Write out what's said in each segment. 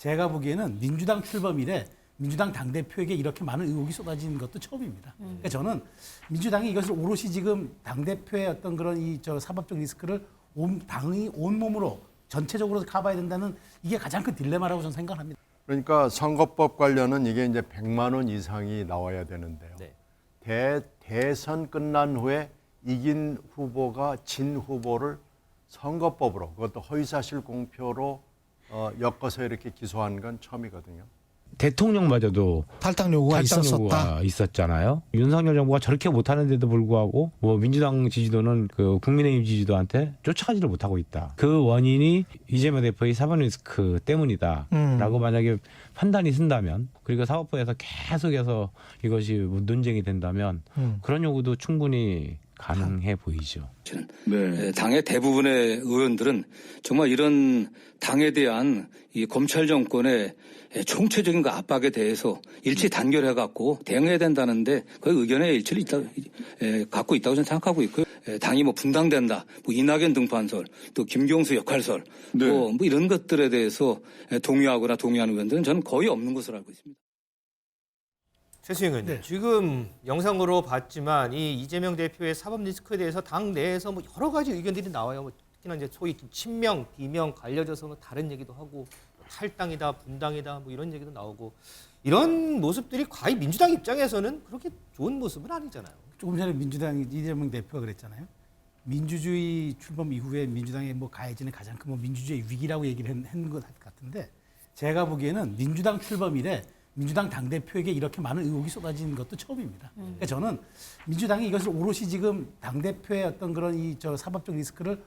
제가 보기에는 민주당 출범 이래 민주당 당대표에게 이렇게 많은 의혹이 쏟아지는 것도 처음입니다. 그러니까 저는 민주당이 이것을 오롯이 지금 당대표의 어떤 그런 사법적 리스크를 당이 온몸으로 전체적으로 커버해야 된다는 이게 가장 큰 딜레마라고 저는 생각합니다. 그러니까 선거법 관련은 이게 이제 100만 원 이상이 나와야 되는데요. 네. 대선 끝난 후에 이긴 후보가 진 후보를 선거법으로 그것도 허위사실 공표로 엮어서 이렇게 기소한 건 처음이거든요. 대통령마저도 탈당 요구가 있었잖아요. 윤석열 정부가 저렇게 못하는데도 불구하고 뭐 민주당 지지도는 그 국민의힘 지지도한테 쫓아가지를 못하고 있다. 그 원인이 이재명 대표의 사법 리스크 때문이다라고 만약에 판단이 쓴다면, 그리고 사법부에서 계속해서 이것이 논쟁이 된다면 그런 요구도 충분히 가능해 보이죠. 네. 당의 대부분의 의원들은 정말 이런 당에 대한 이 검찰 정권의 총체적인 그 압박에 대해서 일치 단결해 갖고 대응해야 된다는데 그 의견의 일치를 갖고 있다고 저는 생각하고 있고요. 당이 뭐 분당된다, 뭐 이낙연 등판설, 또 김경수 역할설, 네. 뭐 이런 것들에 대해서 동의하거나 동의하는 의원들은 저는 거의 없는 것으로 알고 있습니다. 최수영 의원님, 지금 영상으로 봤지만 이 이재명 대표의 사법 리스크에 대해서 당 내에서 뭐 여러 가지 의견들이 나와요. 뭐 특히나 이제 소위 친명, 비명 갈려져서는 다른 얘기도 하고 탈당이다, 분당이다, 뭐 이런 얘기도 나오고, 이런 모습들이 과연 민주당 입장에서는 그렇게 좋은 모습은 아니잖아요. 조금 전에 민주당 이재명 대표가 그랬잖아요. 민주주의 출범 이후에 민주당의 뭐 가해지는 가장 큰 민주주의 위기라고 얘기를 한 것 같은데, 제가 보기에는 민주당 출범 이래 민주당 당대표에게 이렇게 많은 의혹이 쏟아지는 것도 처음입니다. 그러니까 저는 민주당이 이것을 오롯이 지금 당대표의 어떤 그런 사법적 리스크를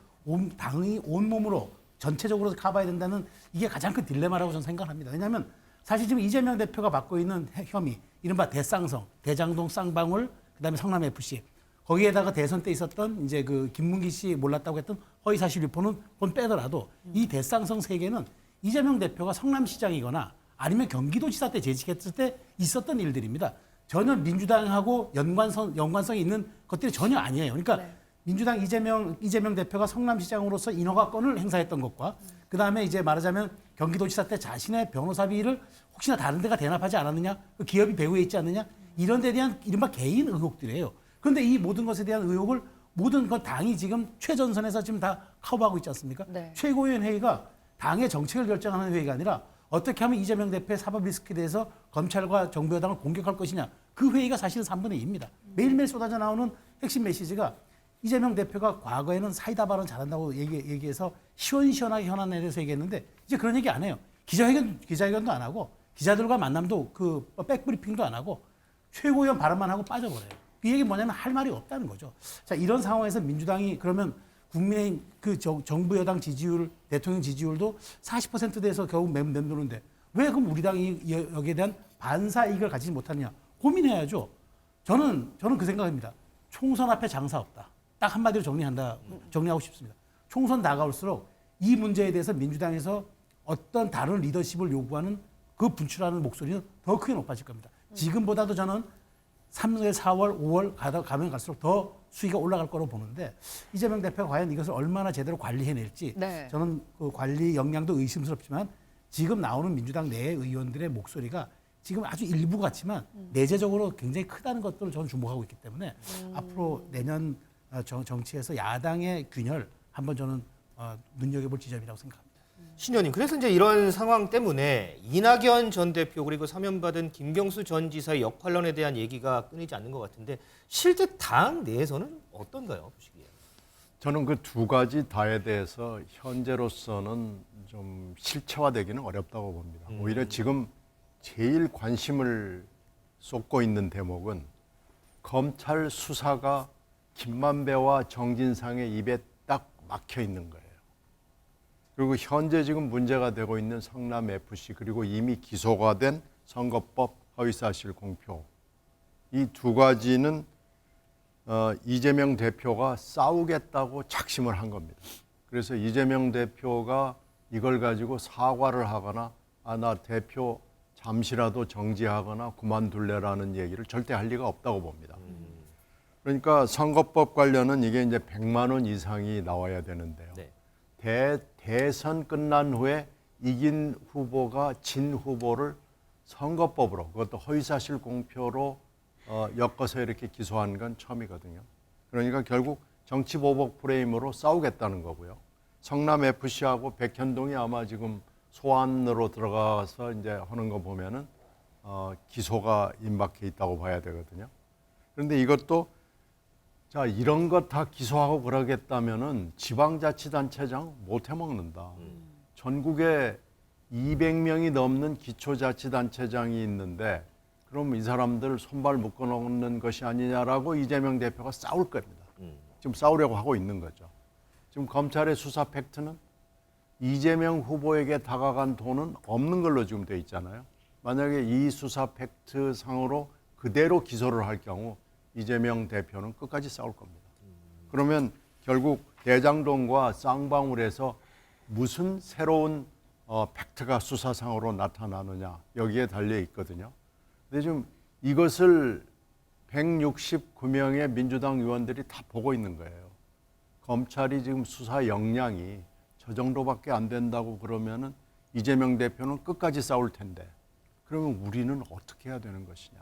당이 온몸으로 전체적으로 커버해야 된다는 이게 가장 큰 딜레마라고 저는 생각합니다. 왜냐하면 사실 지금 이재명 대표가 받고 있는 혐의, 이른바 대쌍성, 대장동 쌍방울, 그다음에 성남 FC, 거기에다가 대선 때 있었던 이제 그 김문기 씨 몰랐다고 했던 허위사실 유포는 빼더라도 이 대쌍성 세 개는 이재명 대표가 성남시장이거나 아니면 경기도지사 때 재직했을 때 있었던 일들입니다. 전혀 민주당하고 연관성이 있는 것들이 전혀 아니에요. 그러니까 민주당 이재명 대표가 성남시장으로서 인허가권을 행사했던 것과 그다음에 이제 말하자면 경기도지사 때 자신의 변호사비를 혹시나 다른 데가 대납하지 않았느냐, 그 기업이 배후에 있지 않느냐, 이런 데 대한 이른바 개인 의혹들이에요. 그런데 이 모든 것에 대한 의혹을 모든 것 당이 지금 최전선에서 지금 다 커버하고 있지 않습니까? 네. 최고위원 회의가 당의 정책을 결정하는 회의가 아니라 어떻게 하면 이재명 대표의 사법 리스크에 대해서 검찰과 정부 여당을 공격할 것이냐, 그 회의가 사실은 3분의 2입니다. 매일매일 쏟아져 나오는 핵심 메시지가 이재명 대표가 과거에는 사이다 발언 잘한다고 얘기해서 시원시원하게 현안에 대해서 얘기했는데 이제 그런 얘기 안 해요. 기자회견도 안 하고 기자들과 만남도 그 백브리핑도 안 하고 최고위원 발언만 하고 빠져버려요. 그 얘기 뭐냐면 할 말이 없다는 거죠. 자, 이런 상황에서 민주당이 그러면 국민의힘 그 정부 여당 지지율, 대통령 지지율도 40%대에서 겨우 맴도는데 왜 그럼 우리 당이 여기에 대한 반사 이익을 가지지 못하느냐 고민해야죠. 저는 그 생각입니다. 총선 앞에 장사 없다. 딱 한마디로 정리하고 싶습니다. 총선 다가올수록 이 문제에 대해서 민주당에서 어떤 다른 리더십을 요구하는 그 분출하는 목소리는 더 크게 높아질 겁니다. 지금보다도 저는 3월, 4월, 5월 가면 갈수록 더 수위가 올라갈 거로 보는데 이재명 대표가 과연 이것을 얼마나 제대로 관리해낼지 저는 그 관리 역량도 의심스럽지만 지금 나오는 민주당 내 의원들의 목소리가 지금 아주 일부 같지만 내재적으로 굉장히 크다는 것들을 저는 주목하고 있기 때문에 앞으로 내년 정치에서 야당의 균열 한번 저는 눈여겨볼 지점이라고 생각합니다. 신 의원님, 그래서 이제 이런 상황 때문에 이낙연 전 대표 그리고 사면받은 김경수 전 지사의 역할론에 대한 얘기가 끊이지 않는 것 같은데 실제 당 내에서는 어떤가요, 보시기에? 저는 그 두 가지 다에 대해서 현재로서는 좀 실체화되기는 어렵다고 봅니다. 오히려 지금 제일 관심을 쏟고 있는 대목은 검찰 수사가 김만배와 정진상의 입에 딱 막혀 있는 거예요. 그리고 현재 지금 문제가 되고 있는 성남FC 그리고 이미 기소가 된 선거법 허위사실 공표, 이 두 가지는 이재명 대표가 싸우겠다고 작심을 한 겁니다. 그래서 이재명 대표가 이걸 가지고 사과를 하거나 나 대표 잠시라도 정지하거나 그만둘래라는 얘기를 절대 할 리가 없다고 봅니다. 그러니까 선거법 관련은 이게 이제 100만 원 이상이 나와야 되는데요. 대선 끝난 후에 이긴 후보가 진 후보를 선거법으로 그것도 허위사실 공표로 엮어서 이렇게 기소한 건 처음이거든요. 그러니까 결국 정치보복 프레임으로 싸우겠다는 거고요. 성남 FC하고 백현동이 아마 지금 소환으로 들어가서 이제 하는 거 보면은 기소가 임박해 있다고 봐야 되거든요. 그런데 이것도 자 이런 것 다 기소하고 그러겠다면은 지방자치단체장 못 해먹는다. 전국에 200명이 넘는 기초자치단체장이 있는데 그럼 이 사람들 손발 묶어놓는 것이 아니냐라고 이재명 대표가 싸울 겁니다. 지금 싸우려고 하고 있는 거죠. 지금 검찰의 수사 팩트는 이재명 후보에게 다가간 돈은 없는 걸로 지금 돼 있잖아요. 만약에 이 수사 팩트 상으로 그대로 기소를 할 경우 이재명 대표는 끝까지 싸울 겁니다. 그러면 결국 대장동과 쌍방울에서 무슨 새로운 팩트가 수사상으로 나타나느냐 여기에 달려 있거든요. 근데 지금 이것을 169명의 민주당 의원들이 다 보고 있는 거예요. 검찰이 지금 수사 역량이 저 정도밖에 안 된다고 그러면은 이재명 대표는 끝까지 싸울 텐데 그러면 우리는 어떻게 해야 되는 것이냐.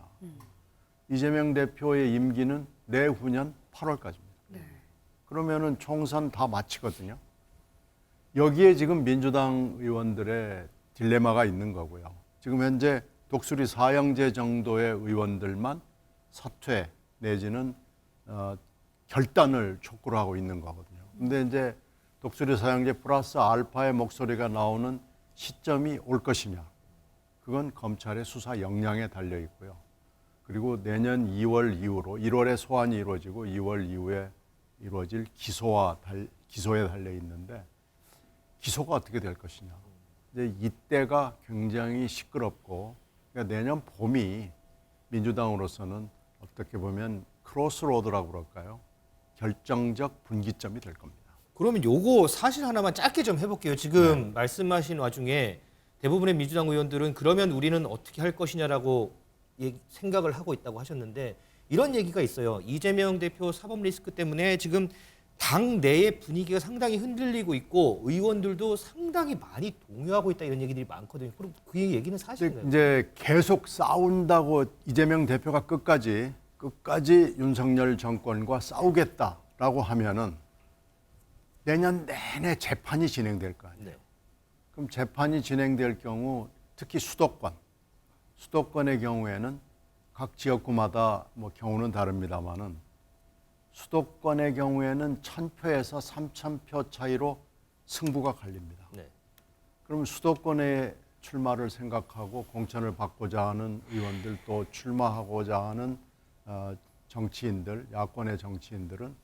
이재명 대표의 임기는 내후년 8월까지입니다. 그러면은 총선 다 마치거든요. 여기에 지금 민주당 의원들의 딜레마가 있는 거고요. 지금 현재 독수리 사형제 정도의 의원들만 사퇴 내지는 결단을 촉구를 하고 있는 거거든요. 근데 이제 독수리 사형제 플러스 알파의 목소리가 나오는 시점이 올 것이냐. 그건 검찰의 수사 역량에 달려 있고요. 그리고 내년 2월 이후로 1월에 소환이 이루어지고 2월 이후에 이루어질 기소에 달려 있는데 기소가 어떻게 될 것이냐. 이제 이때가 굉장히 시끄럽고 그러니까 내년 봄이 민주당으로서는 어떻게 보면 크로스로드라고 그럴까요? 결정적 분기점이 될 겁니다. 그러면 요거 사실 하나만 짧게 좀 해볼게요. 지금 말씀하신 와중에 대부분의 민주당 의원들은 그러면 우리는 어떻게 할 것이냐라고 생각을 하고 있다고 하셨는데 이런 얘기가 있어요. 이재명 대표 사법 리스크 때문에 지금 당 내의 분위기가 상당히 흔들리고 있고 의원들도 상당히 많이 동요하고 있다 이런 얘기들이 많거든요. 그럼 그 얘기는 사실인가요? 이제 계속 싸운다고 이재명 대표가 끝까지 윤석열 정권과 싸우겠다라고 하면은 내년 내내 재판이 진행될 거 아니에요. 네. 그럼 재판이 진행될 경우 특히 수도권의 경우에는 각 지역구마다 뭐 경우는 다릅니다만은 수도권의 경우에는 1000표에서 3000표 차이로 승부가 갈립니다. 네. 그러면 수도권의 출마를 생각하고 공천을 받고자 하는 의원들 또 출마하고자 하는 정치인들, 야권의 정치인들은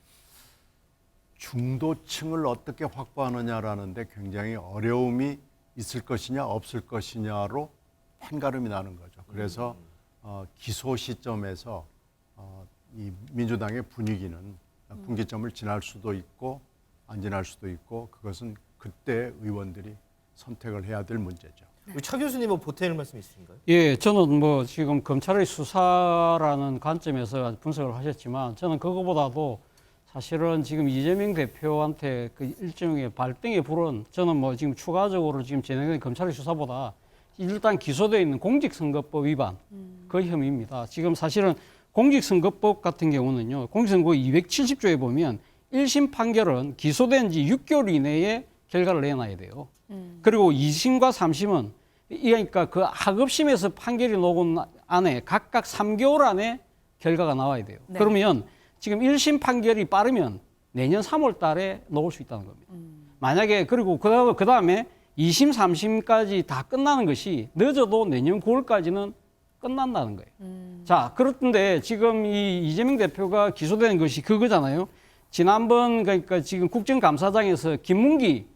중도층을 어떻게 확보하느냐라는 데 굉장히 어려움이 있을 것이냐 없을 것이냐로 판가름이 나는 거죠. 그래서 기소 시점에서 이 민주당의 분위기는 분기점을 지날 수도 있고 안 지날 수도 있고 그것은 그때 의원들이 선택을 해야 될 문제죠. 우리 차 교수님 뭐 보태는 말씀 있으신가요? 예, 저는 뭐 지금 검찰의 수사라는 관점에서 분석을 하셨지만 저는 그거보다도 사실은 지금 이재명 대표한테 그 일종의 발등에 불은 저는 뭐 지금 추가적으로 지금 진행된 검찰의 수사보다 일단 기소되어 있는 공직선거법 위반 그 혐의입니다. 지금 사실은 공직선거법 같은 경우는요, 공직선거 270조에 보면 1심 판결은 기소된 지 6개월 이내에 결과를 내놔야 돼요. 그리고 2심과 3심은 그러니까 그 하급심에서 판결이 나온 안에 각각 3개월 안에 결과가 나와야 돼요. 네. 그러면 지금 1심 판결이 빠르면 내년 3월 달에 나올 수 있다는 겁니다. 만약에 그리고 그 다음에 2심, 3심까지 다 끝나는 것이 늦어도 내년 9월까지는 끝난다는 거예요. 자, 그런데 지금 이 이재명 대표가 기소된 것이 그거잖아요. 지난번 그러니까 지금 국정감사장에서 김문기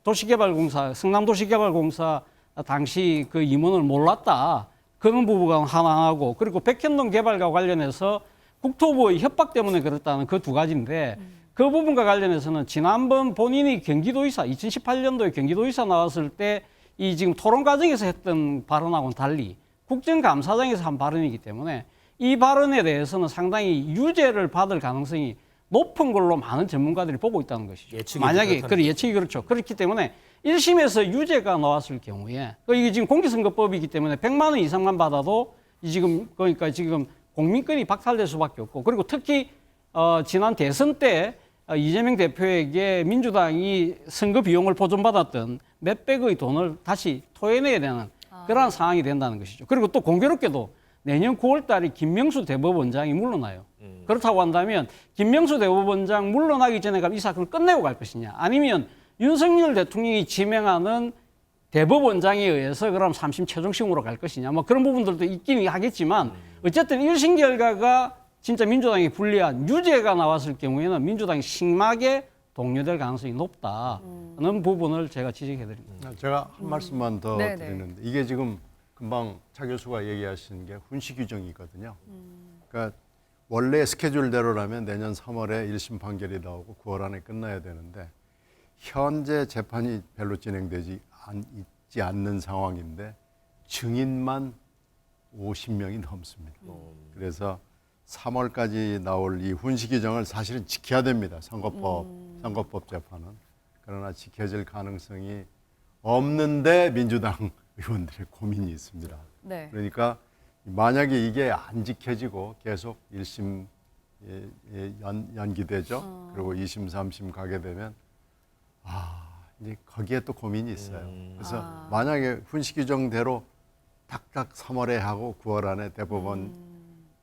도시개발공사, 성남도시개발공사 당시 그 임원을 몰랐다. 그런 부분가 하나하고 그리고 백현동 개발과 관련해서 국토부의 협박 때문에 그렇다는 그 두 가지인데 그 부분과 관련해서는 지난번 본인이 경기도의사 2018년도에 경기도의사 나왔을 때 이 지금 토론 과정에서 했던 발언하고는 달리 국정감사장에서 한 발언이기 때문에 이 발언에 대해서는 상당히 유죄를 받을 가능성이 높은 걸로 많은 전문가들이 보고 있다는 것이죠. 예측이 만약에 그렇다는 예측이 그렇죠. 그렇기 때문에 1심에서 유죄가 나왔을 경우에 이게 지금 공직선거법이기 때문에 100만 원 이상만 받아도 그러니까 지금 공민권이 박탈될 수밖에 없고, 그리고 특히 지난 대선 때 이재명 대표에게 민주당이 선거 비용을 보존받았던 몇백의 돈을 다시 토해내야 되는 그러한 상황이 된다는 것이죠. 그리고 또 공교롭게도 내년 9월 달에 김명수 대법원장이 물러나요. 그렇다고 한다면 김명수 대법원장 물러나기 전에 이 사건을 끝내고 갈 것이냐, 아니면 윤석열 대통령이 지명하는 대법원장에 의해서 그럼 3심 최종심으로 갈 것이냐, 뭐 그런 부분들도 있긴 하겠지만, 어쨌든 1심 결과가 진짜 민주당이 불리한 유죄가 나왔을 경우에는 민주당이 심하게 동료될 가능성이 높다는 부분을 제가 지적해드립니다. 제가 한 말씀만 더 네네. 드리는데, 이게 지금 금방 차 교수가 얘기하신 게 훈시 규정이거든요. 그러니까 원래 스케줄대로라면 내년 3월에 1심 판결이 나오고 9월 안에 끝나야 되는데, 현재 재판이 별로 진행되지 있지 않는 상황인데 증인만 50명이 넘습니다. 그래서 3월까지 나올 이 훈시 규정을 사실은 지켜야 됩니다. 선거법 재판은. 그러나 지켜질 가능성이 없는데 민주당 의원들의 고민이 있습니다. 네. 그러니까 만약에 이게 안 지켜지고 계속 1심 연기되죠. 그리고 2심, 3심 가게 되면 이제 거기에 또 고민이 있어요. 그래서 만약에 훈시 규정대로 딱딱 3월에 하고 9월 안에 대법원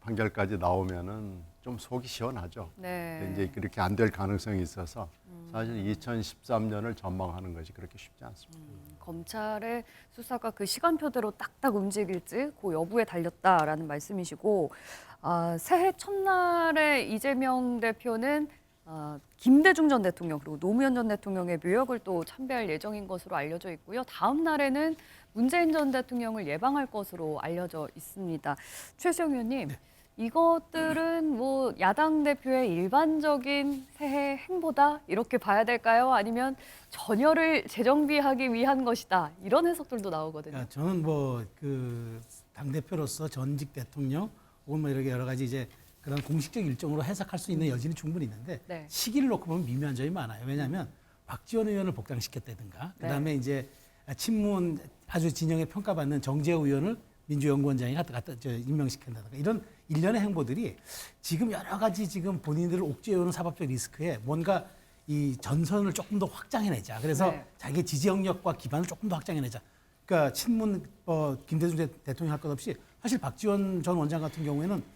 판결까지 나오면은 좀 속이 시원하죠. 네. 근데 이제 그렇게 안 될 가능성이 있어서 사실 2013년을 전망하는 것이 그렇게 쉽지 않습니다. 검찰의 수사가 그 시간표대로 딱딱 움직일지 그 여부에 달렸다라는 말씀이시고, 새해 첫날에 이재명 대표는 김대중 전 대통령 그리고 노무현 전 대통령의 묘역을 또 참배할 예정인 것으로 알려져 있고요. 다음 날에는 문재인 전 대통령을 예방할 것으로 알려져 있습니다. 최수영 의원님, 이것들은 뭐 야당 대표의 일반적인 새해 행보다 이렇게 봐야 될까요? 아니면 전열을 재정비하기 위한 것이다, 이런 해석들도 나오거든요. 저는 뭐 그 당 대표로서 전직 대통령 혹은 뭐 이렇게 여러 가지 이제 그런 공식적 일정으로 해석할 수 있는 여지는 충분히 있는데, 네. 시기를 놓고 보면 미묘한 점이 많아요. 왜냐하면 박지원 의원을 복당시켰다든가, 그다음에 이제 친문 아주 진영에 평가받는 정재호 의원을 민주연구원장이 갖다 임명시킨다든가, 이런 일련의 행보들이 지금 여러 가지 지금 본인들을 옥죄어오는 사법적 리스크에 뭔가 이 전선을 조금 더 확장해내자. 그래서 네. 자기의 지지 영역과 기반을 조금 더 확장해내자. 그러니까 친문 김대중 대통령 할 것 없이, 사실 박지원 전 원장 같은 경우에는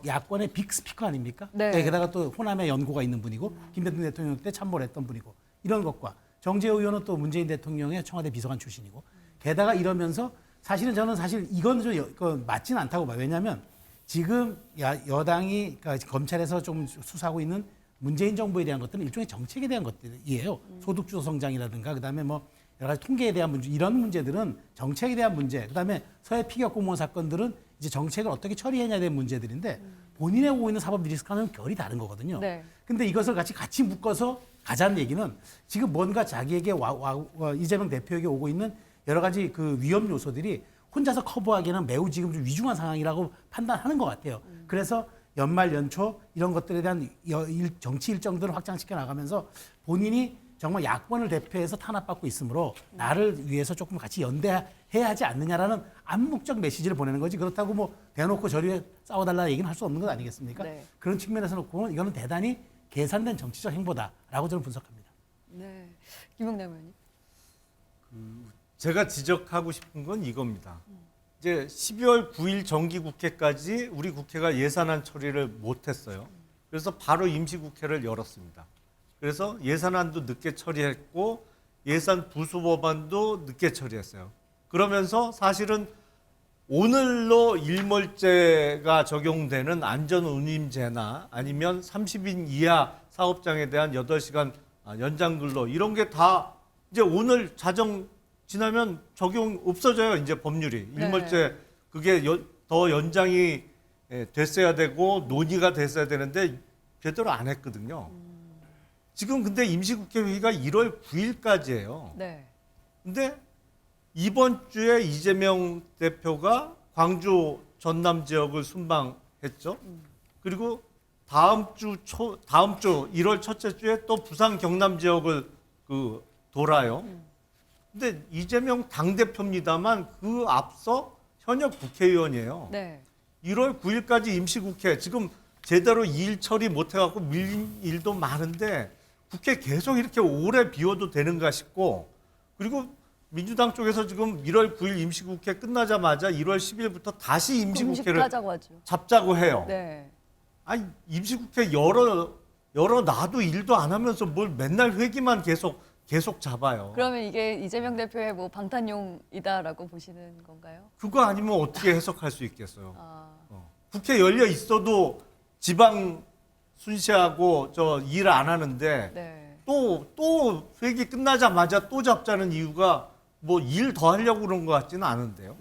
야권의 빅 스피커 아닙니까? 네. 게다가 또 호남에 연고가 있는 분이고 김대중 대통령 때 참모를 했던 분이고, 이런 것과 정재호 의원은 또 문재인 대통령의 청와대 비서관 출신이고, 게다가 이러면서 사실은 저는 이건 좀 맞지는 않다고 봐요. 왜냐하면 지금 여당이, 그러니까 검찰에서 좀 수사하고 있는 문재인 정부에 대한 것들은 일종의 정책에 대한 것들이에요. 소득주도 성장이라든가, 그다음에 뭐 여러 가지 통계에 대한 문제, 이런 문제들은 정책에 대한 문제, 그다음에 서해 피격 공무원 사건들은 이제 정책을 어떻게 처리해야 되는 문제들인데, 본인의 오고 있는 사법 리스크는 결이 다른 거거든요. 네. 근데 이것을 같이 묶어서 가자는 얘기는 지금 뭔가 자기에게 이재명 대표에게 오고 있는 여러 가지 그 위험 요소들이 혼자서 커버하기에는 매우 지금 좀 위중한 상황이라고 판단하는 것 같아요. 그래서 연말 연초 이런 것들에 대한 정치 일정들을 확장시켜 나가면서 본인이 정말 야권을 대표해서 탄압받고 있으므로 나를 위해서 조금 같이 연대해야 하지 않느냐라는 암묵적 메시지를 보내는 거지, 그렇다고 뭐 대놓고 저리 싸워달라는 얘기는 할 수 없는 것 아니겠습니까? 네. 그런 측면에서 놓고는 이거는 대단히 계산된 정치적 행보다라고 저는 분석합니다. 네. 김용남 의원님. 제가 지적하고 싶은 건 이겁니다. 이제 12월 9일 정기국회까지 우리 국회가 예산안 처리를 못했어요. 그래서 바로 임시국회를 열었습니다. 그래서 예산안도 늦게 처리했고 예산 부수법안도 늦게 처리했어요. 그러면서 사실은 오늘로 일몰제가 적용되는 안전운임제나 아니면 30인 이하 사업장에 대한 8시간 연장 근로, 이런 게 다 이제 오늘 자정 지나면 적용 없어져요. 이제 법률이. 네. 일몰제 그게 더 연장이 됐어야 되고 논의가 됐어야 되는데 제대로 안 했거든요. 지금 근데 임시국회 회의가 1월 9일까지예요. 네. 근데 이번 주에 이재명 대표가 광주 전남 지역을 순방했죠. 그리고 다음 주 1월 첫째 주에 또 부산 경남 지역을 돌아요. 근데 이재명 당대표입니다만 그 앞서 현역 국회의원이에요. 네. 1월 9일까지 임시국회 지금 제대로 일 처리 못해갖고 밀린 일도 많은데 국회 계속 이렇게 오래 비워도 되는가 싶고 그리고 민주당 쪽에서 지금 1월 9일 임시국회 끝나자마자 1월 10일부터 다시 임시국회를 공식하자고 하죠. 잡자고 해요. 네. 아니 임시국회 열어 놔도 일도 안 하면서 뭘 맨날 회기만 계속 잡아요. 그러면 이게 이재명 대표의 뭐 방탄용이다라고 보시는 건가요? 그거 아니면 어떻게 해석할 수 있겠어요? 아, 국회 열려 있어도 지방 순시하고 저 일 안 하는데 네. 또 회기 끝나자마자 또 잡자는 이유가 뭐 일 더 하려고 그런 것 같지는 않은데요.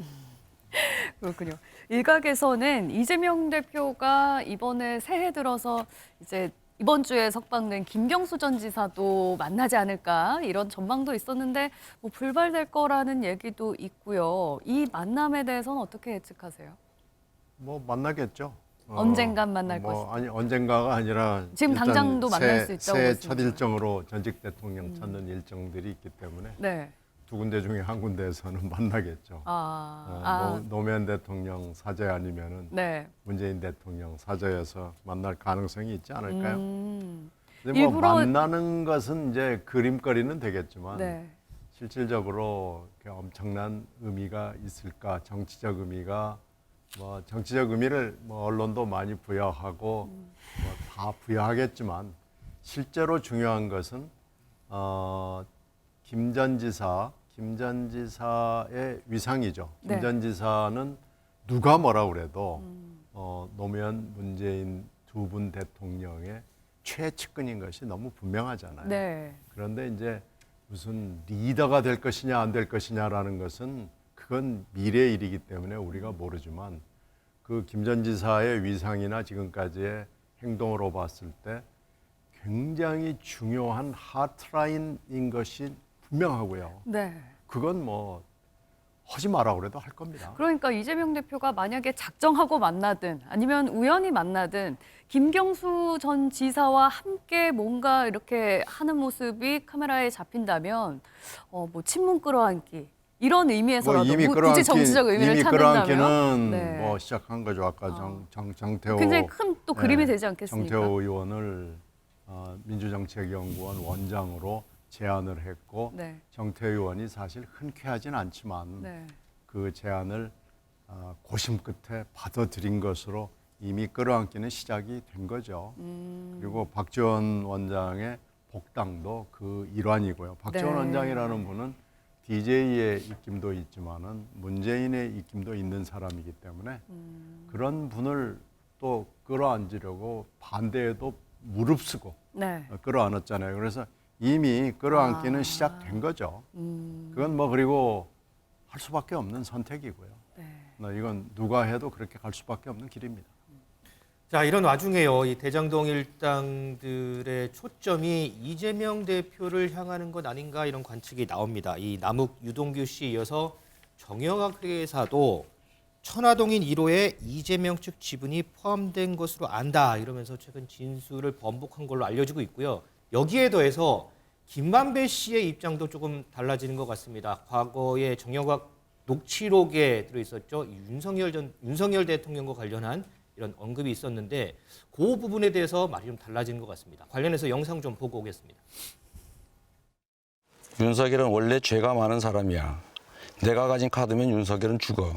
그렇군요. 일각에서는 이재명 대표가 이번에 새해 들어서 이제 이번 주에 석방된 김경수 전 지사도 만나지 않을까 이런 전망도 있었는데 뭐 불발될 거라는 얘기도 있고요. 이 만남에 대해서는 어떻게 예측하세요? 뭐 만나겠죠. 언젠간 만날 아니 언젠가가 아니라 지금 일단 당장도 만날 수 있다고 새해 보시는 첫 거예요? 일정으로 전직 대통령 찾는 일정들이 있기 때문에 네. 두 군데 중에 한 군데에서는 만나겠죠. 노무현 대통령 사저 아니면은 네. 문재인 대통령 사저에서 만날 가능성이 있지 않을까요? 근데 뭐 일부러- 만나는 것은 이제 그림거리는 되겠지만 네. 실질적으로 이렇게 엄청난 의미가 있을까? 정치적 의미가 뭐 정치적 의미를 뭐 언론도 많이 부여하고 뭐 다 부여하겠지만 실제로 중요한 것은 김 전 지사의 위상이죠. 네. 김 전 지사는 누가 뭐라 그래도 노무현 문재인 두 분 대통령의 최측근인 것이 너무 분명하잖아요. 네. 그런데 이제 무슨 리더가 될 것이냐 안 될 것이냐라는 것은 그건 미래의 일이기 때문에 우리가 모르지만 그 김 전 지사의 위상이나 지금까지의 행동으로 봤을 때 굉장히 중요한 하트라인인 것이 분명하고요. 네. 그건 뭐 하지 마라 그래도 할 겁니다. 그러니까 이재명 대표가 만약에 작정하고 만나든 아니면 우연히 만나든 김경수 전 지사와 함께 뭔가 이렇게 하는 모습이 카메라에 잡힌다면 뭐 친문 끌어안기 이런 의미에서라도 뭐 이미 굳이 정치적 의미를 이미 찾는다면 끌어안기는 네. 뭐 시작한 거죠. 아까 정태호 굉장히 큰 또 그림이 네, 되지 않겠습니까? 정태호 의원을 민주정책연구원 원장으로 제안을 했고 네. 정태호 의원이 사실 흔쾌하진 않지만 네. 그 제안을 고심 끝에 받아들인 것으로 이미 끌어안기는 시작이 된 거죠. 그리고 박지원 원장의 복당도 그 일환이고요. 박지원 네. 원장이라는 분은 DJ의 입김도 있지만은 문재인의 입김도 있는 사람이기 때문에 그런 분을 또 끌어안으려고 반대에도 무릅쓰고 네. 끌어안았잖아요. 그래서 이미 끌어안기는 시작된 거죠. 그건 뭐 그리고 할 수밖에 없는 선택이고요. 네. 이건 누가 해도 그렇게 갈 수밖에 없는 길입니다. 자, 이런 와중에요. 이 대장동 일당들의 초점이 이재명 대표를 향하는 것 아닌가 이런 관측이 나옵니다. 이 남욱 유동규 씨에 이어서 정영학 회사도 천화동인 1호에 이재명 측 지분이 포함된 것으로 안다 이러면서 최근 진술을 번복한 걸로 알려지고 있고요. 여기에 더해서 김만배 씨의 입장도 조금 달라지는 것 같습니다. 과거에 정영학 녹취록에 들어있었죠. 윤석열 대통령과 관련한 이런 언급이 있었는데 그 부분에 대해서 말이 좀 달라지는 것 같습니다. 관련해서 영상 좀 보고 오겠습니다. 윤석열은 원래 죄가 많은 사람이야. 내가 가진 카드면 윤석열은 죽어.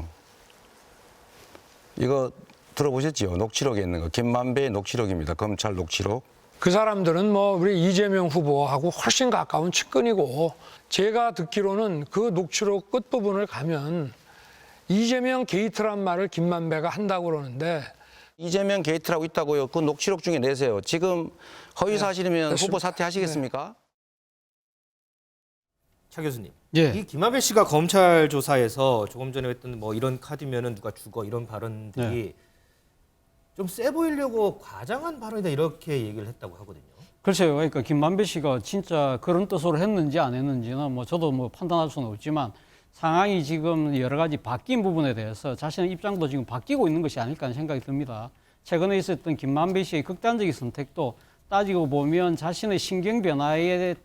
이거 들어보셨죠? 녹취록에 있는 거. 김만배의 녹취록입니다. 검찰 녹취록. 그 사람들은 뭐 우리 이재명 후보하고 훨씬 가까운 측근이고 제가 듣기로는 그 녹취록 끝부분을 가면 이재명 게이트란 말을 김만배가 한다고 그러는데 이재명 게이트라고 있다고요. 그 녹취록 중에 내세요. 지금 허위 사실이면 그렇습니다. 후보 사퇴하시겠습니까? 차 교수님, 예. 이 김만배 씨가 검찰 조사에서 조금 전에 했던 뭐 이런 카드면은 누가 죽어 이런 발언들이 좀 세 보이려고 과장한 발언이다 이렇게 얘기를 했다고 하거든요. 글쎄요. 그러니까 김만배 씨가 진짜 그런 뜻으로 했는지 안 했는지는 뭐 저도 뭐 판단할 수는 없지만 상황이 지금 여러 가지 바뀐 부분에 대해서 자신의 입장도 지금 바뀌고 있는 것이 아닐까 하는 생각이 듭니다. 최근에 있었던 김만배 씨의 극단적인 선택도 따지고 보면 자신의 신경 변화에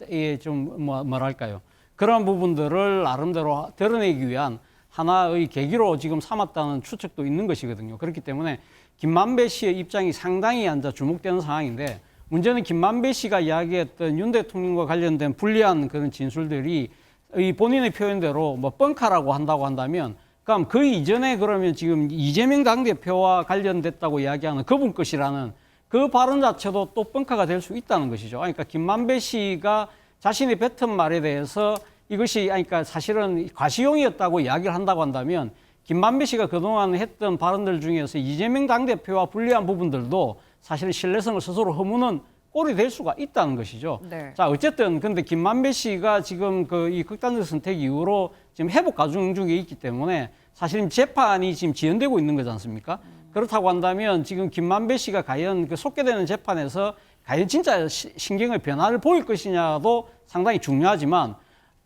좀 뭐랄까요. 그런 부분들을 나름대로 드러내기 위한 하나의 계기로 지금 삼았다는 추측도 있는 것이거든요. 그렇기 때문에 김만배 씨의 입장이 상당히 앉아 주목되는 상황인데, 문제는 김만배 씨가 이야기했던 윤 대통령과 관련된 불리한 그런 진술들이 이 본인의 표현대로 뭐 뻥카라고 한다고 한다면, 그럼 그 이전에 그러면 지금 이재명 당대표와 관련됐다고 이야기하는 그분 것이라는 그 발언 자체도 또 뻥카가 될 수 있다는 것이죠. 그러니까 김만배 씨가 자신이 뱉은 말에 대해서 이것이 그러니까 사실은 과시용이었다고 이야기를 한다고 한다면, 김만배 씨가 그동안 했던 발언들 중에서 이재명 당대표와 불리한 부분들도 사실은 신뢰성을 스스로 허무는 꼴이 될 수가 있다는 것이죠. 네. 자, 어쨌든 근데 김만배 씨가 지금 이 극단적 선택 이후로 지금 회복 과정 중에 있기 때문에 사실은 재판이 지금 지연되고 있는 거지 않습니까? 그렇다고 한다면 지금 김만배 씨가 과연 그 속개되는 재판에서 과연 진짜 신경의 변화를 보일 것이냐도 상당히 중요하지만,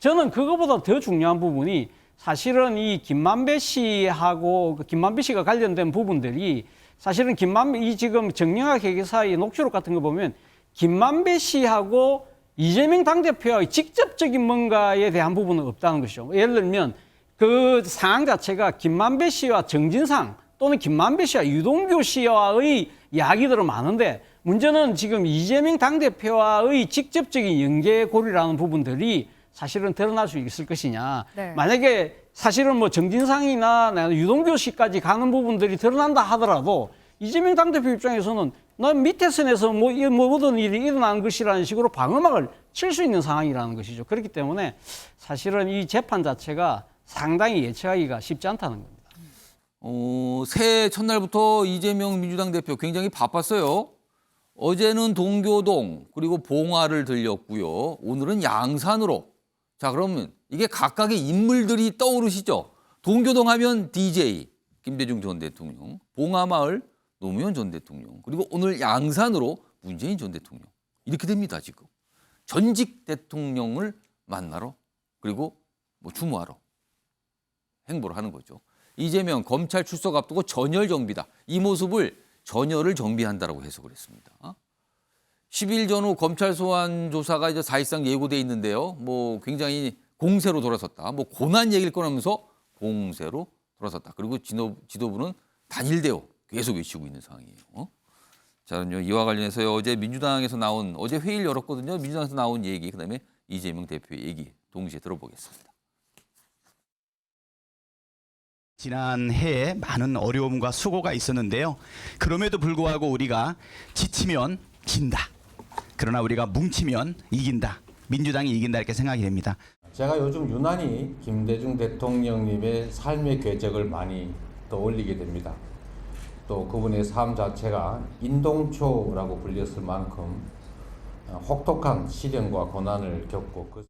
저는 그거보다 더 중요한 부분이 사실은 이 김만배 씨하고 김만배 씨가 관련된 부분들이 사실은 이 지금 정영학 회계사의 녹취록 같은 거 보면 김만배 씨하고 이재명 당대표의 직접적인 뭔가에 대한 부분은 없다는 것이죠. 예를 들면 그 상황 자체가 김만배 씨와 정진상 또는 김만배 씨와 유동규 씨와의 이야기들은 많은데, 문제는 지금 이재명 당대표와의 직접적인 연계고리라는 부분들이 사실은 드러날 수 있을 것이냐. 네. 만약에 사실은 뭐 정진상이나 유동규 씨까지 가는 부분들이 드러난다 하더라도 이재명 당대표 입장에서는 난 밑에 선에서 모든 일이 일어난 것이라는 식으로 방어막을 칠 수 있는 상황이라는 것이죠. 그렇기 때문에 사실은 이 재판 자체가 상당히 예측하기가 쉽지 않다는 겁니다. 새해 첫날부터 이재명 민주당 대표 굉장히 바빴어요. 어제는 동교동 그리고 봉화를 들렸고요. 오늘은 양산으로. 자, 그러면 이게 각각의 인물들이 떠오르시죠. 동교동 하면 DJ 김대중 전 대통령, 봉화마을 노무현 전 대통령, 그리고 오늘 양산으로 문재인 전 대통령. 이렇게 됩니다, 지금. 전직 대통령을 만나러 그리고 뭐 추모하러 행보를 하는 거죠. 이재명 검찰 출석 앞두고 전열 정비다. 이 모습을 전열을 정비한다라고 해석을 했습니다. 10일 전후 검찰 소환 조사가 이제 사실상 예고돼 있는데요. 뭐 굉장히 공세로 돌아섰다. 뭐 고난 얘기를 꺼내면서 공세로 돌아섰다. 그리고 지도부는 단일대오 계속 외치고 있는 상황이에요. 자, 그럼요. 이와 관련해서 어제 민주당에서 나온, 어제 회의를 열었거든요. 민주당에서 나온 얘기, 그다음에 이재명 대표의 얘기 동시에 들어보겠습니다. 지난 해에 많은 어려움과 수고가 있었는데요. 그럼에도 불구하고 우리가 지치면 진다. 그러나 우리가 뭉치면 이긴다. 민주당이 이긴다 이렇게 생각이 됩니다. 제가 요즘 유난히 김대중 대통령님의 삶의 궤적을 많이 떠올리게 됩니다. 또 그분의 삶 자체가 인동초라고 불렸을 만큼 혹독한 시련과 고난을 겪고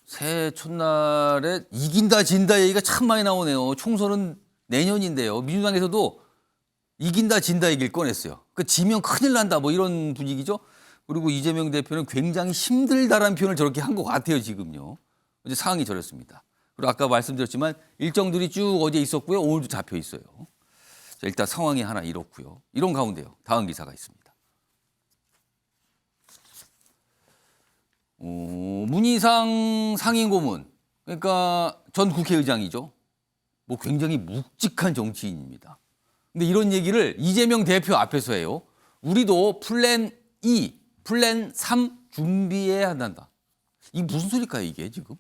새해 첫날에 이긴다 진다 얘기가 참 많이 나오네요. 총선은 내년인데요. 민주당에서도 이긴다 진다 얘기를 꺼냈어요. 그 지면 큰일 난다 뭐 이런 분위기죠. 그리고 이재명 대표는 굉장히 힘들다라는 표현을 저렇게 한 것 같아요, 지금요. 이제 상황이 저렇습니다. 그리고 아까 말씀드렸지만 일정들이 쭉 어제 있었고요. 오늘도 잡혀 있어요. 자, 일단 상황이 하나 이렇고요. 이런 가운데요. 다음 기사가 있습니다. 문희상 상임고문, 그러니까 전 국회의장이죠. 뭐 굉장히 묵직한 정치인입니다. 근데 이런 얘기를 이재명 대표 앞에서 해요. 우리도 플랜 2, 플랜 3 준비해야 한다. 이게 무슨 소리일까요, 이게 지금?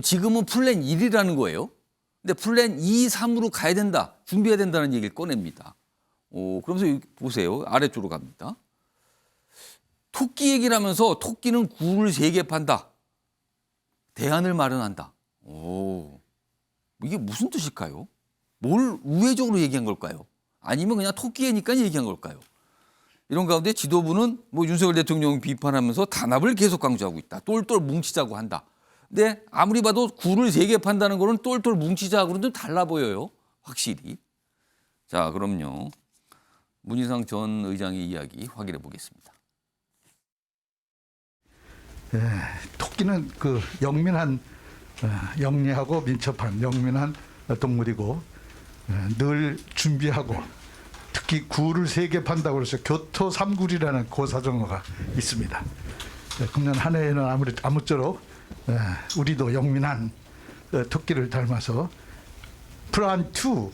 지금은 플랜 1이라는 거예요. 근데 플랜 2, 3으로 가야 된다. 준비해야 된다는 얘기를 꺼냅니다. 그러면서 보세요. 아래쪽으로 갑니다. 토끼 얘기를 하면서 토끼는 굴을 3개 판다. 대안을 마련한다. 이게 무슨 뜻일까요? 뭘 우회적으로 얘기한 걸까요? 아니면 그냥 토끼니까 얘기한 걸까요? 이런 가운데 지도부는 뭐 윤석열 대통령 비판하면서 단합을 계속 강조하고 있다. 똘똘 뭉치자고 한다. 근데 아무리 봐도 굴을 3개 판다는 거는 똘똘 뭉치자고는 좀 달라 보여요. 확실히. 자, 그럼요. 문희상 전 의장의 이야기 확인해 보겠습니다. 토끼는 그 영민한, 영리하고 민첩한 영민한 동물이고 늘 준비하고 특히 굴을 3개 판다고 해서 교토 삼굴이라는 고사정어가 있습니다. 금년 한 해에는 아무쪼록 우리도 영민한 토끼를 닮아서 플랜 2,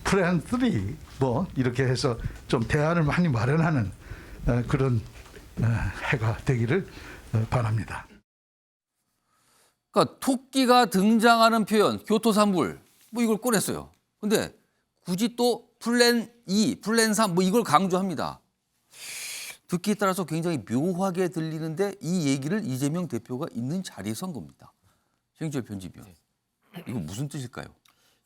플랜 3 뭐 이렇게 해서 좀 대안을 많이 마련하는 그런 해가 되기를 바랍니다. 그러니까 토끼가 등장하는 표현, 교토산불 뭐 이걸 꺼냈어요. 근데 굳이 또 플랜 2, 플랜 3 뭐 이걸 강조합니다. 듣기에 따라서 굉장히 묘하게 들리는데 이 얘기를 이재명 대표가 있는 자리에서 한 겁니다. 최영철 편집위원. 이거 무슨 뜻일까요?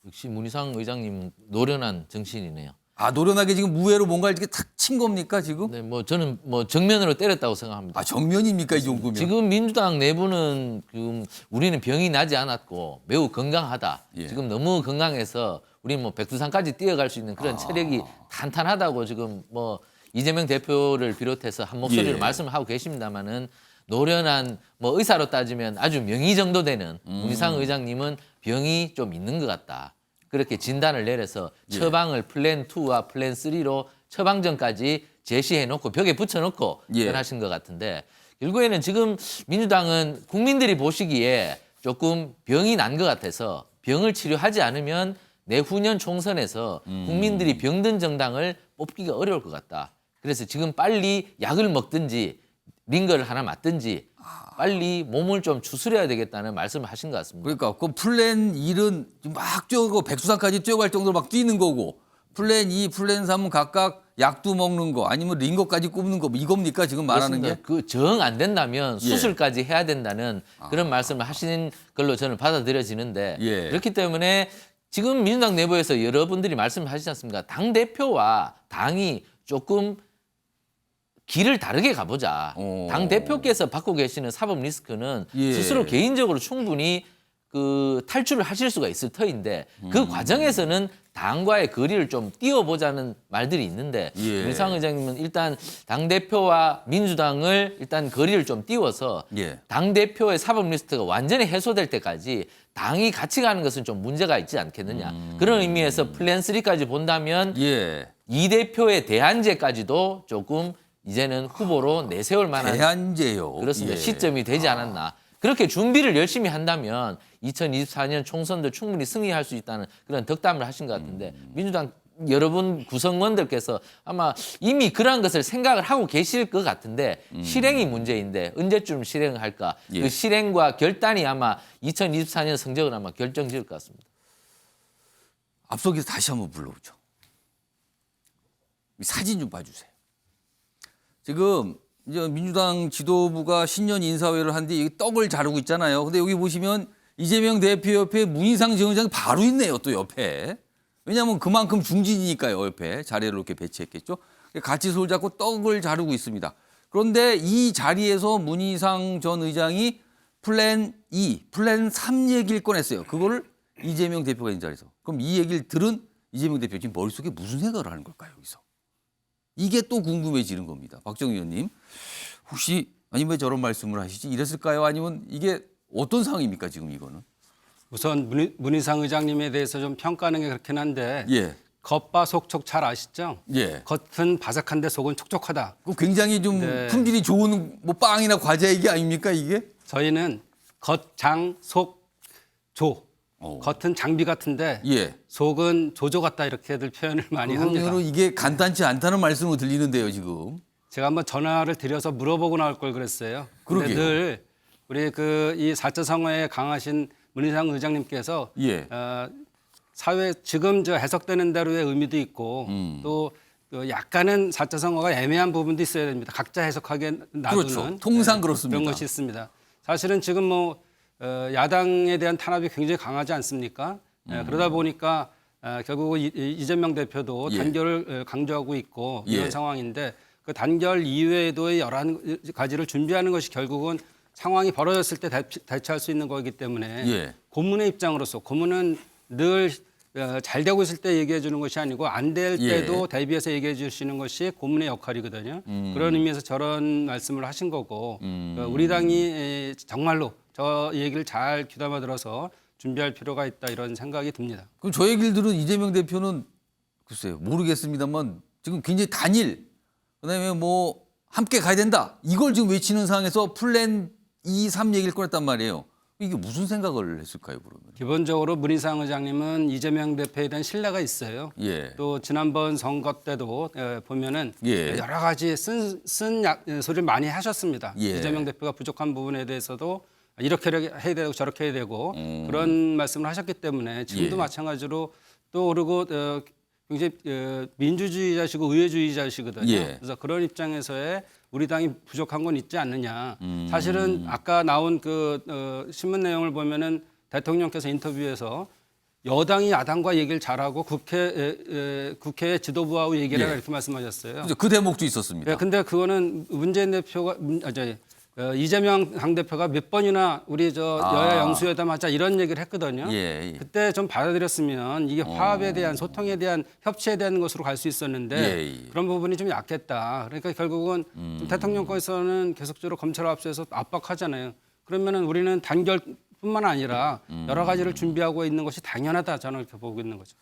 역시 문희상 의장님 노련한 정치인이네요. 아, 노련하게 지금 무회로 뭔가 이렇게 탁 친 겁니까 지금? 네, 뭐 저는 뭐 정면으로 때렸다고 생각합니다. 아, 정면입니까 이 정도면? 지금 민주당 내부는 지금 우리는 병이 나지 않았고 매우 건강하다. 예. 지금 너무 건강해서 우리 뭐 백두산까지 뛰어갈 수 있는 그런 체력이 탄탄하다고 지금 뭐 이재명 대표를 비롯해서 한 목소리로 예. 말씀을 하고 계십니다만은 노련한 뭐 의사로 따지면 아주 명의 정도 되는 문희상 의장님은 병이 좀 있는 것 같다. 그렇게 진단을 내려서 처방을 플랜 2와 플랜 3로 처방전까지 제시해놓고 벽에 붙여놓고 떠나신 것 같은데 결국에는 지금 민주당은 국민들이 보시기에 조금 병이 난 것 같아서 병을 치료하지 않으면 내후년 총선에서 국민들이 병든 정당을 뽑기가 어려울 것 같다. 그래서 지금 빨리 약을 먹든지 링거를 하나 맞든지 빨리 몸을 좀 추스려야 되겠다는 말씀을 하신 것 같습니다. 그러니까 그 플랜 1은 막 뛰어가고 백두산까지 뛰어갈 정도로 막 뛰는 거고 플랜 2, 플랜 3은 각각 약도 먹는 거 아니면 링거까지 꼽는 거 뭐 이겁니까 지금 말하는 게? 그 정 안 된다면 수술까지 해야 된다는 그런 말씀을 하시는 걸로 저는 받아들여지는데 그렇기 때문에 지금 민주당 내부에서 여러분들이 말씀하시지 않습니까? 당 대표와 당이 조금 길을 다르게 가보자. 당 대표께서 받고 계시는 사법 리스크는 스스로 개인적으로 충분히 그 탈출을 하실 수가 있을 터인데 그 과정에서는 당과의 거리를 좀 띄워보자는 말들이 있는데 문희상 의장님은 일단 당 대표와 민주당을 일단 거리를 좀 띄워서 당 대표의 사법 리스트가 완전히 해소될 때까지 당이 같이 가는 것은 좀 문제가 있지 않겠느냐. 그런 의미에서 플랜 3까지 본다면 이 대표의 대안제까지도 조금 이제는 후보로 내세울 만한 대안제요. 그렇습니다. 시점이 되지 않았나. 그렇게 준비를 열심히 한다면 2024년 총선도 충분히 승리할 수 있다는 그런 덕담을 하신 것 같은데 민주당 여러분 구성원들께서 아마 이미 그러한 것을 생각을 하고 계실 것 같은데 실행이 문제인데 언제쯤 실행할까? 그 실행과 결단이 아마 2024년 성적을 아마 결정지을 것 같습니다. 앞서기서 다시 한번 불러오죠. 사진 좀 봐주세요. 지금 이제 민주당 지도부가 신년 인사회를 하는데 여기 떡을 자르고 있잖아요. 근데 여기 보시면 이재명 대표 옆에 문희상 전 의장이 바로 있네요. 또 옆에. 왜냐하면 그만큼 중진이니까요. 옆에 자리를 이렇게 배치했겠죠. 같이 손을 잡고 떡을 자르고 있습니다. 그런데 이 자리에서 문희상 전 의장이 플랜 2, 플랜 3 얘기를 꺼냈어요. 그거를 이재명 대표가 있는 자리에서. 그럼 이 얘기를 들은 이재명 대표 지금 머릿속에 무슨 생각을 하는 걸까요? 여기서. 이게 또 궁금해지는 겁니다. 박정희 의원님. 혹시 아니 왜 저런 말씀을 하시지? 이랬을까요? 아니면 이게 어떤 상황입니까? 지금 이거는. 우선 문희상 의장님에 대해서 좀 평가하는 게 그렇긴 한데 겉바속촉 잘 아시죠? 겉은 바삭한데 속은 촉촉하다. 그 굉장히 좀 품질이 좋은 뭐 빵이나 과자 얘기 아닙니까 이게? 저희는 겉장 속조. 겉은 장비 같은데 속은 조조 같다 이렇게들 표현을 많이 합니다. 이게 간단치 않다는 말씀으로 들리는데요 지금. 제가 한번 전화를 드려서 물어보고 나올 걸 그랬어요. 그런데 늘 우리 이 4차 선거에 강하신 문희상 의장님께서 사회 지금 해석되는 대로의 의미도 있고 또 약간은 4차 선거가 애매한 부분도 있어야 됩니다. 각자 해석하게 놔두는 그렇죠. 통상 그렇습니다. 그런 것이 있습니다. 사실은 지금 뭐 야당에 대한 탄압이 굉장히 강하지 않습니까? 그러다 보니까 결국 이재명 대표도 단결을 강조하고 있고 이런 상황인데 그 단결 이외에도 여러 가지를 준비하는 것이 결국은 상황이 벌어졌을 때 대처할 수 있는 거기 때문에 고문의 입장으로서 고문은 늘 잘 되고 있을 때 얘기해 주는 것이 아니고 안 될 때도 대비해서 얘기해 주시는 것이 고문의 역할이거든요. 그런 의미에서 저런 말씀을 하신 거고 우리 당이 정말로 저 얘기를 잘 귀담아 들어서 준비할 필요가 있다 이런 생각이 듭니다. 그럼 저 얘기를 들은 이재명 대표는 글쎄요 모르겠습니다만 지금 굉장히 단일 그다음에 뭐 함께 가야 된다. 이걸 지금 외치는 상황에서 플랜 2, 3 얘기를 꺼냈단 말이에요. 이게 무슨 생각을 했을까요, 그러면? 기본적으로 문희상 의장님은 이재명 대표에 대한 신뢰가 있어요. 예. 또 지난번 선거 때도 보면은 예. 여러 가지 쓴 소리를 많이 하셨습니다. 예. 이재명 대표가 부족한 부분에 대해서도 이렇게 해야 되고 저렇게 해야 되고 그런 말씀을 하셨기 때문에 지금도 예. 마찬가지로 또 그리고 굉장히 민주주의자시고 의회주의자시거든요. 예. 그래서 그런 입장에서의 우리 당이 부족한 건 있지 않느냐. 사실은 아까 나온 그 신문 내용을 보면은 대통령께서 인터뷰에서 여당이 야당과 얘기를 잘하고 국회 지도부하고 얘기를 하라 이렇게 말씀하셨어요. 그 대목도 있었습니다. 네, 근데 그거는 문재인 대표가 이재명 당대표가 몇 번이나 우리 여야 영수회담 하자 이런 얘기를 했거든요. 예, 예. 그때 좀 받아들였으면 이게 화합에 대한 소통에 대한 협치에 대한 것으로 갈 수 있었는데 예. 그런 부분이 좀 약했다. 그러니까 결국은 좀 대통령께서는 계속적으로 검찰 앞서서 압박하잖아요. 그러면은 우리는 단결뿐만 아니라 여러 가지를 준비하고 있는 것이 당연하다. 저는 이렇게 보고 있는 거죠.